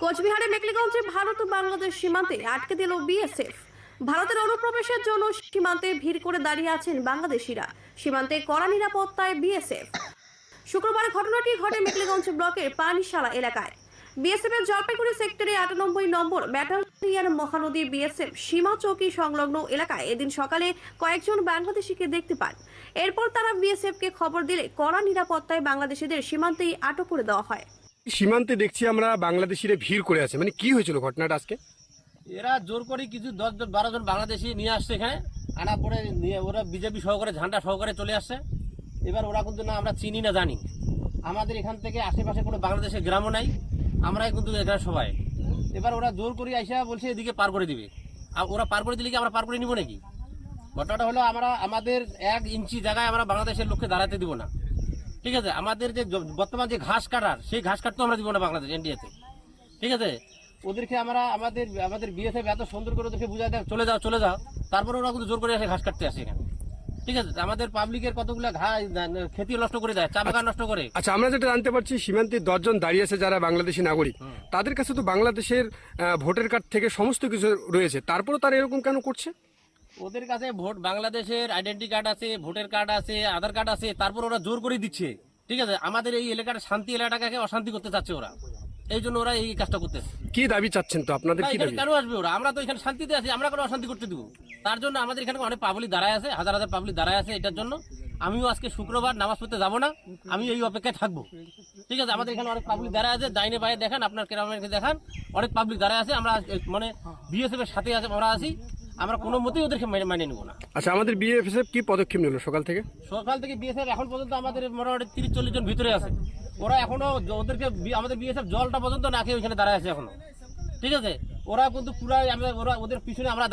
কোচবিহারে মেকলিগঞ্জে ভারত ও বাংলাদেশ সীমান্তে আটকে দিল বিএসএফ। ভারতের অনুপ্রবেশের জন্য সীমান্তে ভিড় করে দাঁড়িয়ে আছেন বাংলাদেশিরা। সীমান্তে কড়া নিরাপত্তায় বিএসএফ। শুক্রবার ঘটনাটি ঘটে মেকলিগঞ্জ ব্লকের পানিশালা এলাকায়। বিএসএফ এর জলপাইগুড়ি সেক্টরে ৯৮ নম্বর ব্যাটালিয়ন মহানদী বিএসএফ সীমা চৌকি সংলগ্ন এলাকায় এদিন সকালে কয়েকজন বাংলাদেশিকে দেখতে পান। এরপর তারা বিএসএফ কে খবর দিলে কড়া নিরাপত্তায় বাংলাদেশিদের সীমান্তেই আটক করে দেওয়া হয়। সীমান্তে দেখছি আমরা বাংলাদেশিরা ভিড় করে আছে, মানে কি হয়েছিল ঘটনাটা আজকে? এরা জোর করে কিছু ১০-১২ জন বাংলাদেশি নিয়ে আসছে এখানে, আনা পরে নিয়ে ওরা বিজেপি সহকারে ঝান্ডা সহকারে চলে আসছে। এবার ওরা কিন্তু না আমরা চিনি না জানি, আমাদের এখান থেকে আশেপাশে কোনো বাংলাদেশের গ্রামও নাই, আমরাই কিন্তু এখানে সবাই। এবার ওরা জোর করে আইসা বলছে এদিকে পার করে দিবে। আর ওরা পার করে দিলে কি আমরা পার করে নিব নাকি? ঘটনাটা হলো আমাদের 1 ইঞ্চি জায়গায় আমরা বাংলাদেশের লোককে দাঁড়াতে দিব না, ঠিক আছে? আমাদের যে বর্তমান যে ঘাস কাটার, সেই ঘাস কাটতেও আমরা দিব না বাংলাদেশ এনডিএতে, ঠিক আছে? ওদেরকে আমরা আমাদের বিএসএফ এত সুন্দর করে ওদেরকে বুঝাই দেয় চলে যাও, তারপরে ওরা কিন্তু জোর করে এসে ঘাস কাটতে আসে এখানে, ঠিক আছে? আমাদের পাবলিকের কতগুলো খেতি নষ্ট করে দেয়, চা বাগান নষ্ট করে। আচ্ছা, আমরা যেটা জানতে পারছি সীমান্তে 10 জন দাঁড়িয়ে আছে যারা বাংলাদেশি নাগরিক, তাদের কাছে তো বাংলাদেশের ভোটার কার্ড থেকে সমস্ত কিছু রয়েছে, তারপরে তারা এরকম কেন করছে? ওদের কাছে বাংলাদেশের আইডেন্টি কার্ড আছে, ভোটার কার্ড আছে, আধার কার্ড আছে, তারপর ওরা জোর করে দিচ্ছে, ঠিক আছে? আমাদের এই এলাকার শান্তি এলাকাটাকে অশান্তি করতে চাচ্ছে ওরা, এই জন্য ওরা এই কাজটা করতেছে। কি দাবি চাচ্ছেন তো আপনাদের? কি দাবি? কেন আসবে ওরা? আমরা তো এখানে শান্তিতে আছি, আমরা কোনো অশান্তি করতে দিব? তার জন্য আমাদের এখানে অনেক পাবলিক দাঁড়ায় আছে, হাজার হাজার পাবলিক দাঁড়ায় আছে। এটার জন্য আমিও আজকে শুক্রবার নামাজ পড়তে যাবো না, আমি এই অপেক্ষায় থাকবো, ঠিক আছে? আমাদের এখানে অনেক পাবলিক দাঁড়ায় আছে, ডাইনে বাইরে দেখান, আপনার কেরামকে দেখান, অনেক পাবলিক দাঁড়ায় আছে। আমরা মানে বিএসএফ এর সাথে আছে, আমরা আছি, আমরা কোনো মতেই ওদেরকে মানে নেবো না। আচ্ছা, আমাদের বিএসএফ কি পদক্ষেপ নিল সকাল থেকে? বিএসএফ এখন পর্যন্ত আমাদের মোটামুটি 30-40 জন ভিতরে আছে। ওরা এখনো ওদেরকে আমাদের বিএসএফ জলটা পর্যন্ত না খেয়ে ওইখানে দাঁড়ায় আছে এখনো, ঠিক আছে? ওরা কিন্তু পুরাই ওরা ওদের পিছনে আমরা